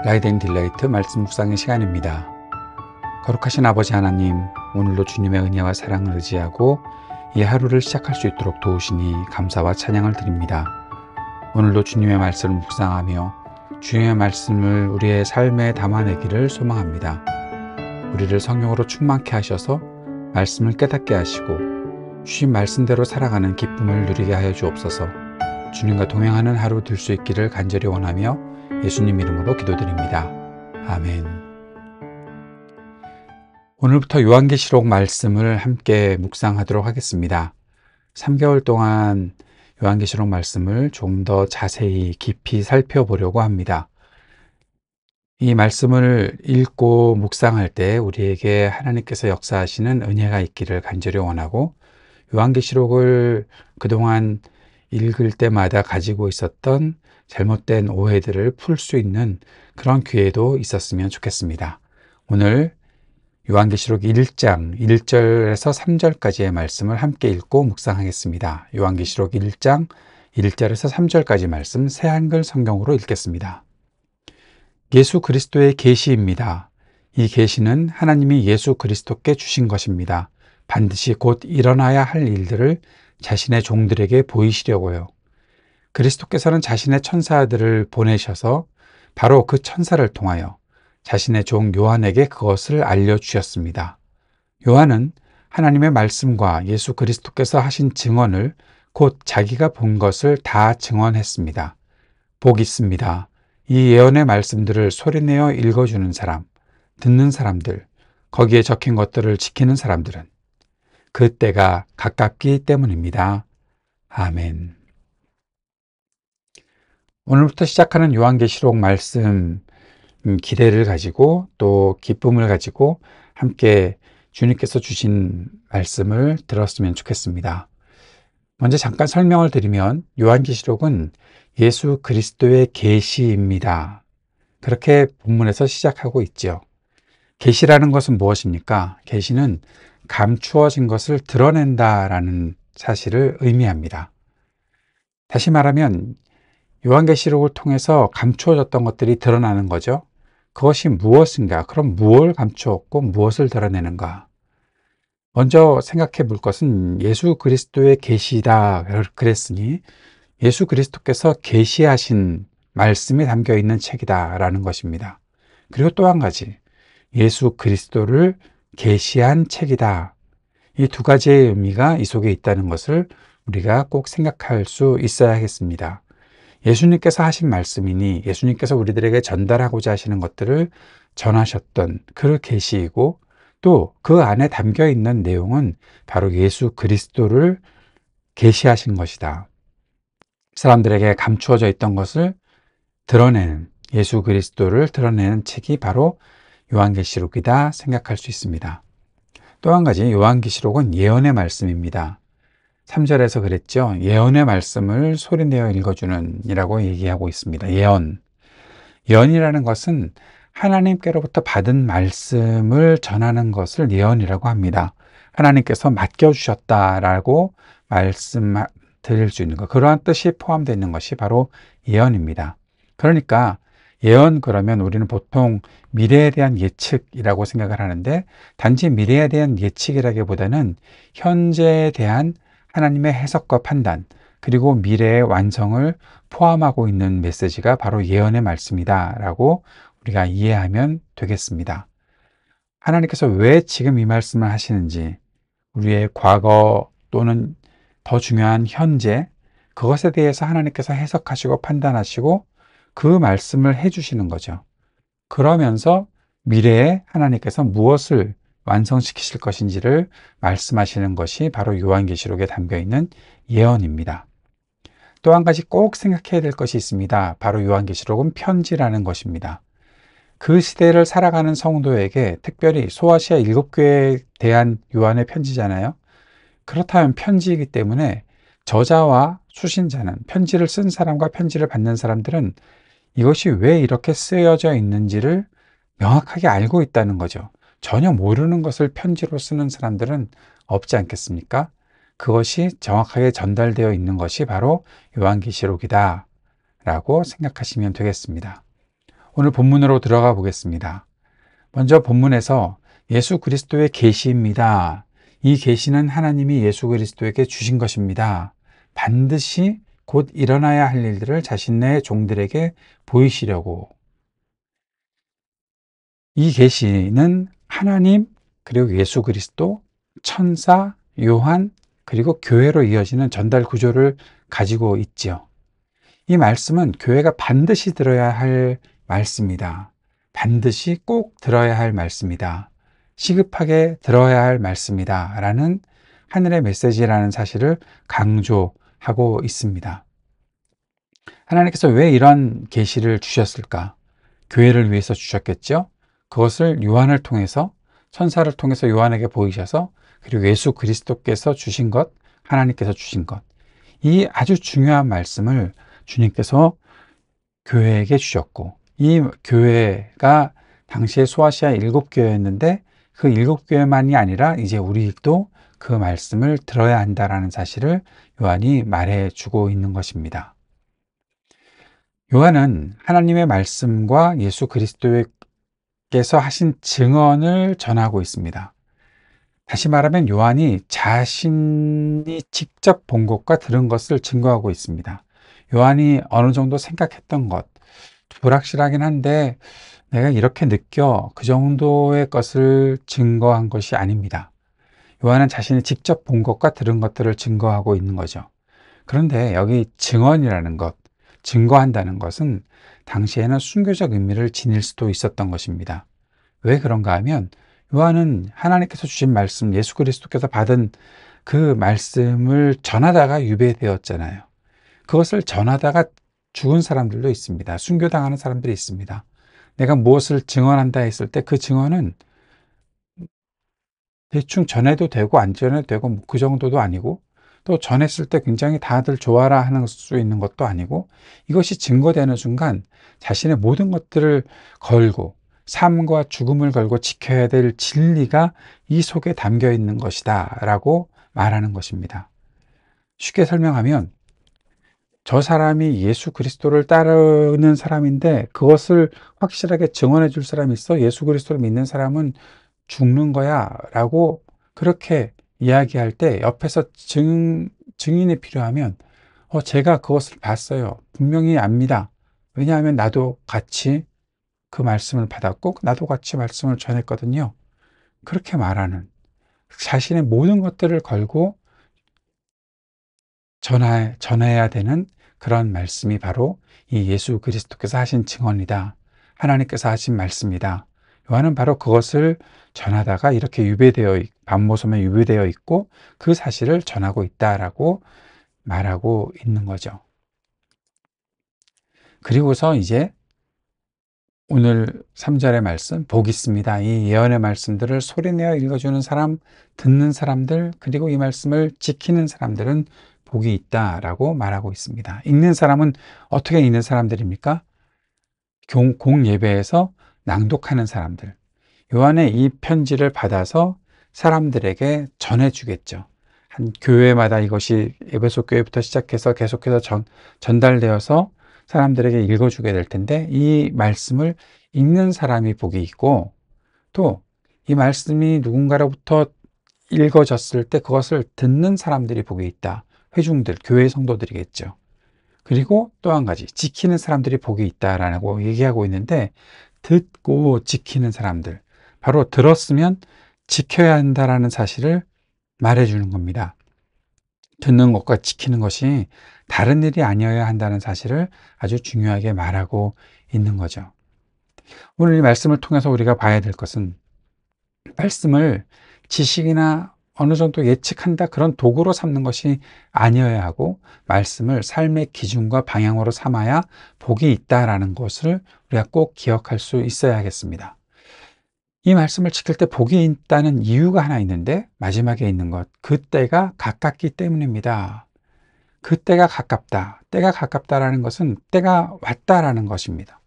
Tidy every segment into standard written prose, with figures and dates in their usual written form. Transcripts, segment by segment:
라이드 앤 딜레이트 말씀 묵상의 시간입니다. 거룩하신 아버지 하나님, 오늘도 주님의 은혜와 사랑을 의지하고 이 하루를 시작할 수 있도록 도우시니 감사와 찬양을 드립니다. 오늘도 주님의 말씀을 묵상하며 주님의 말씀을 우리의 삶에 담아내기를 소망합니다. 우리를 성령으로 충만케 하셔서 말씀을 깨닫게 하시고 주신 말씀대로 살아가는 기쁨을 누리게 하여 주옵소서. 주님과 동행하는 하루 될 수 있기를 간절히 원하며 예수님 이름으로 기도드립니다. 아멘. 오늘부터 요한계시록 말씀을 함께 묵상하도록 하겠습니다. 3개월 동안 요한계시록 말씀을 좀 더 자세히 깊이 살펴보려고 합니다. 이 말씀을 읽고 묵상할 때 우리에게 하나님께서 역사하시는 은혜가 있기를 간절히 원하고, 요한계시록을 그동안 읽을 때마다 가지고 있었던 잘못된 오해들을 풀 수 있는 그런 기회도 있었으면 좋겠습니다. 오늘 요한계시록 1장 1절에서 3절까지의 말씀을 함께 읽고 묵상하겠습니다. 요한계시록 1장 1절에서 3절까지 말씀 새한글 성경으로 읽겠습니다. 예수 그리스도의 계시입니다. 이 계시는 하나님이 예수 그리스도께 주신 것입니다. 반드시 곧 일어나야 할 일들을 자신의 종들에게 보이시려고요. 그리스도께서는 자신의 천사들을 보내셔서 바로 그 천사를 통하여 자신의 종 요한에게 그것을 알려주셨습니다. 요한은 하나님의 말씀과 예수 그리스도께서 하신 증언을 곧 자기가 본 것을 다 증언했습니다. 복 있습니다. 이 예언의 말씀들을 소리내어 읽어주는 사람, 듣는 사람들, 거기에 적힌 것들을 지키는 사람들은 그 때가 가깝기 때문입니다. 아멘. 오늘부터 시작하는 요한계시록 말씀 기대를 가지고 또 기쁨을 가지고 함께 주님께서 주신 말씀을 들었으면 좋겠습니다. 먼저 잠깐 설명을 드리면 요한계시록은 예수 그리스도의 계시입니다. 그렇게 본문에서 시작하고 있죠. 계시라는 것은 무엇입니까? 계시는 감추어진 것을 드러낸다라는 사실을 의미합니다. 다시 말하면 요한계시록을 통해서 감추어졌던 것들이 드러나는 거죠. 그것이 무엇인가? 그럼 무엇을 감추었고 무엇을 드러내는가? 먼저 생각해 볼 것은 예수 그리스도의 계시다 그랬으니 예수 그리스도께서 계시하신 말씀이 담겨 있는 책이다라는 것입니다. 그리고 또 한 가지, 예수 그리스도를 계시한 책이다. 이 두 가지의 의미가 이 속에 있다는 것을 우리가 꼭 생각할 수 있어야겠습니다. 예수님께서 하신 말씀이니 예수님께서 우리들에게 전달하고자 하시는 것들을 전하셨던 그 계시이고, 또 그 안에 담겨 있는 내용은 바로 예수 그리스도를 계시하신 것이다. 사람들에게 감추어져 있던 것을 드러내는, 예수 그리스도를 드러내는 책이 바로 요한계시록이다 생각할 수 있습니다. 또 한 가지, 요한계시록은 예언의 말씀입니다. 3절에서 그랬죠. 예언의 말씀을 소리내어 읽어주는 이라고 얘기하고 있습니다. 예언이라는 것은 하나님께로부터 받은 말씀을 전하는 것을 예언이라고 합니다. 하나님께서 맡겨주셨다라고 말씀 드릴 수 있는 것, 그러한 뜻이 포함되어 있는 것이 바로 예언입니다. 그러니까 예언 그러면 우리는 보통 미래에 대한 예측이라고 생각을 하는데, 단지 미래에 대한 예측이라기보다는 현재에 대한 하나님의 해석과 판단, 그리고 미래의 완성을 포함하고 있는 메시지가 바로 예언의 말씀이다 라고 우리가 이해하면 되겠습니다. 하나님께서 왜 지금 이 말씀을 하시는지, 우리의 과거 또는 더 중요한 현재, 그것에 대해서 하나님께서 해석하시고 판단하시고 그 말씀을 해주시는 거죠. 그러면서 미래에 하나님께서 무엇을 완성시키실 것인지를 말씀하시는 것이 바로 요한계시록에 담겨있는 예언입니다. 또 한 가지 꼭 생각해야 될 것이 있습니다. 바로 요한계시록은 편지라는 것입니다. 그 시대를 살아가는 성도에게, 특별히 소아시아 7교회에 대한 요한의 편지잖아요. 그렇다면 편지이기 때문에 저자와 수신자는, 편지를 쓴 사람과 편지를 받는 사람들은 이것이 왜 이렇게 쓰여져 있는지를 명확하게 알고 있다는 거죠. 전혀 모르는 것을 편지로 쓰는 사람들은 없지 않겠습니까? 그것이 정확하게 전달되어 있는 것이 바로 요한계시록이다 라고 생각하시면 되겠습니다. 오늘 본문으로 들어가 보겠습니다. 먼저 본문에서 예수 그리스도의 계시입니다. 이 계시는 하나님이 예수 그리스도에게 주신 것입니다. 반드시 곧 일어나야 할 일들을 자신의 종들에게 보이시려고. 이 계시는 하나님, 그리고 예수 그리스도, 천사, 요한, 그리고 교회로 이어지는 전달 구조를 가지고 있지요. 이 말씀은 교회가 반드시 들어야 할 말씀이다. 반드시 꼭 들어야 할 말씀이다. 시급하게 들어야 할 말씀이다. 라는 하늘의 메시지라는 사실을 강조하고 있습니다. 하나님께서 왜 이런 계시를 주셨을까? 교회를 위해서 주셨겠죠? 그것을 요한을 통해서, 천사를 통해서 요한에게 보이셔서, 그리고 예수 그리스도께서 주신 것, 하나님께서 주신 것, 이 아주 중요한 말씀을 주님께서 교회에게 주셨고, 이 교회가 당시에 소아시아 7교회였는데 그 7교회만이 아니라 이제 우리도 그 말씀을 들어야 한다라는 사실을 요한이 말해주고 있는 것입니다. 요한은 하나님의 말씀과 예수 그리스도께서 하신 증언을 전하고 있습니다. 다시 말하면 요한이 자신이 직접 본 것과 들은 것을 증거하고 있습니다. 요한이 어느 정도 생각했던 것, 불확실하긴 한데 내가 이렇게 느껴, 그 정도의 것을 증거한 것이 아닙니다. 요한은 자신이 직접 본 것과 들은 것들을 증거하고 있는 거죠. 그런데 여기 증언이라는 것, 증거한다는 것은 당시에는 순교적 의미를 지닐 수도 있었던 것입니다. 왜 그런가 하면 요한은 하나님께서 주신 말씀, 예수 그리스도께서 받은 그 말씀을 전하다가 유배되었잖아요. 그것을 전하다가 죽은 사람들도 있습니다. 순교당하는 사람들이 있습니다. 내가 무엇을 증언한다 했을 때 그 증언은 대충 전해도 되고 안 전해도 되고 그 정도도 아니고, 또 전했을 때 굉장히 다들 좋아라 하는 수 있는 것도 아니고, 이것이 증거되는 순간 자신의 모든 것들을 걸고 삶과 죽음을 걸고 지켜야 될 진리가 이 속에 담겨 있는 것이다 라고 말하는 것입니다. 쉽게 설명하면 저 사람이 예수 그리스도를 따르는 사람인데 그것을 확실하게 증언해 줄 사람이 있어? 예수 그리스도를 믿는 사람은 죽는 거야 라고 그렇게 이야기할 때 옆에서 증인이 필요하면 제가 그것을 봤어요. 분명히 압니다. 왜냐하면 나도 같이 그 말씀을 받았고 나도 같이 말씀을 전했거든요. 그렇게 말하는, 자신의 모든 것들을 걸고 전해야 되는 그런 말씀이 바로 이 예수 그리스도께서 하신 증언이다. 하나님께서 하신 말씀이다. 요한은 바로 그것을 전하다가 이렇게 반모섬에 유배되어 있고 그 사실을 전하고 있다라고 말하고 있는 거죠. 그리고서 이제 오늘 3절의 말씀, 복 있습니다. 이 예언의 말씀들을 소리내어 읽어주는 사람, 듣는 사람들, 그리고 이 말씀을 지키는 사람들은 복이 있다라고 말하고 있습니다. 읽는 사람은 어떻게 읽는 사람들입니까? 공예배에서 낭독하는 사람들. 요한의 이 편지를 받아서 사람들에게 전해주겠죠. 한 교회마다 이것이 에베소 교회부터 시작해서 계속해서 전달되어서 사람들에게 읽어주게 될 텐데, 이 말씀을 읽는 사람이 복이 있고, 또 이 말씀이 누군가로부터 읽어졌을 때 그것을 듣는 사람들이 복이 있다. 회중들, 교회 성도들이겠죠. 그리고 또 한 가지, 지키는 사람들이 복이 있다라고 얘기하고 있는데, 듣고 지키는 사람들, 바로 들었으면 지켜야 한다라는 사실을 말해주는 겁니다. 듣는 것과 지키는 것이 다른 일이 아니어야 한다는 사실을 아주 중요하게 말하고 있는 거죠. 오늘 이 말씀을 통해서 우리가 봐야 될 것은, 말씀을 지식이나 어느 정도 예측한다 그런 도구로 삼는 것이 아니어야 하고, 말씀을 삶의 기준과 방향으로 삼아야 복이 있다라는 것을 우리가 꼭 기억할 수 있어야겠습니다. 이 말씀을 지킬 때 복이 있다는 이유가 하나 있는데, 마지막에 있는 것, 그때가 가깝기 때문입니다. 그때가 가깝다. 때가 가깝다라는 것은 때가 왔다라는 것입니다.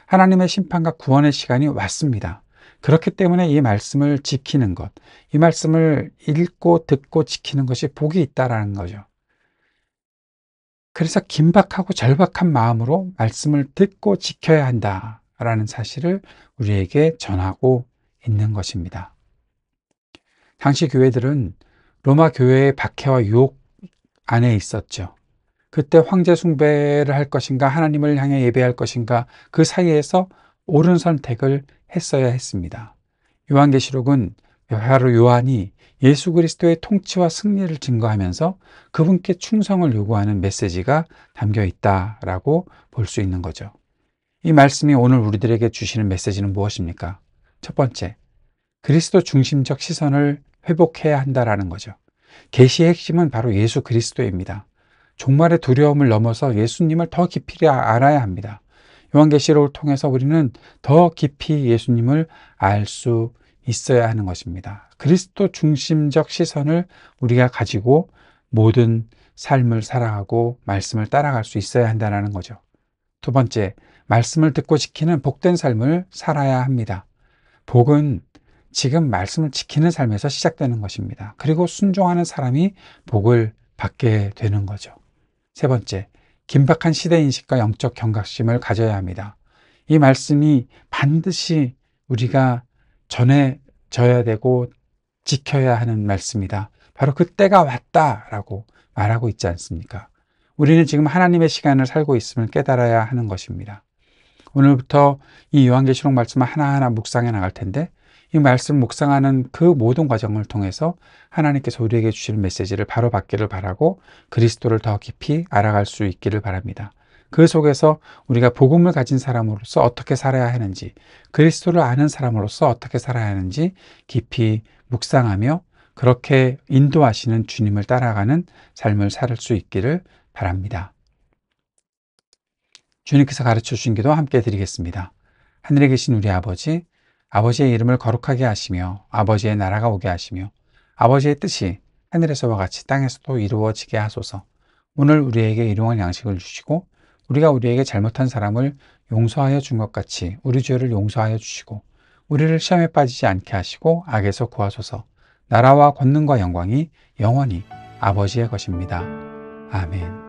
하나님의 심판과 구원의 시간이 왔습니다. 그렇기 때문에 이 말씀을 지키는 것, 이 말씀을 읽고 듣고 지키는 것이 복이 있다라는 거죠. 그래서 긴박하고 절박한 마음으로 말씀을 듣고 지켜야 한다 라는 사실을 우리에게 전하고 있는 것입니다. 당시 교회들은 로마 교회의 박해와 유혹 안에 있었죠. 그때 황제 숭배를 할 것인가 하나님을 향해 예배할 것인가 그 사이에서 옳은 선택을 했어야 했습니다. 요한계시록은 바로 요한이 예수 그리스도의 통치와 승리를 증거하면서 그분께 충성을 요구하는 메시지가 담겨 있다라고 볼 수 있는 거죠. 이 말씀이 오늘 우리들에게 주시는 메시지는 무엇입니까? 첫 번째, 그리스도 중심적 시선을 회복해야 한다라는 거죠. 계시의 핵심은 바로 예수 그리스도입니다. 종말의 두려움을 넘어서 예수님을 더 깊이 알아야 합니다. 요한계시록을 통해서 우리는 더 깊이 예수님을 알 수 있어야 하는 것입니다. 그리스도 중심적 시선을 우리가 가지고 모든 삶을 살아가고 말씀을 따라갈 수 있어야 한다는 거죠. 두 번째, 말씀을 듣고 지키는 복된 삶을 살아야 합니다. 복은 지금 말씀을 지키는 삶에서 시작되는 것입니다. 그리고 순종하는 사람이 복을 받게 되는 거죠. 세 번째, 긴박한 시대인식과 영적 경각심을 가져야 합니다. 이 말씀이 반드시 우리가 전해져야 되고 지켜야 하는 말씀이다. 바로 그 때가 왔다라고 말하고 있지 않습니까? 우리는 지금 하나님의 시간을 살고 있음을 깨달아야 하는 것입니다. 오늘부터 이 요한계시록 말씀을 하나하나 묵상해 나갈 텐데 이 말씀 묵상하는 그 모든 과정을 통해서 하나님께서 우리에게 주시는 메시지를 바로 받기를 바라고 그리스도를 더 깊이 알아갈 수 있기를 바랍니다. 그 속에서 우리가 복음을 가진 사람으로서 어떻게 살아야 하는지, 그리스도를 아는 사람으로서 어떻게 살아야 하는지 깊이 묵상하며 그렇게 인도하시는 주님을 따라가는 삶을 살 수 있기를 바랍니다. 주님께서 가르쳐 주신 기도 함께 드리겠습니다. 하늘에 계신 우리 아버지, 아버지의 이름을 거룩하게 하시며 아버지의 나라가 오게 하시며 아버지의 뜻이 하늘에서와 같이 땅에서도 이루어지게 하소서. 오늘 우리에게 일용할 양식을 주시고 우리가 우리에게 잘못한 사람을 용서하여 준 것 같이 우리 죄를 용서하여 주시고 우리를 시험에 빠지지 않게 하시고 악에서 구하소서. 나라와 권능과 영광이 영원히 아버지의 것입니다. 아멘.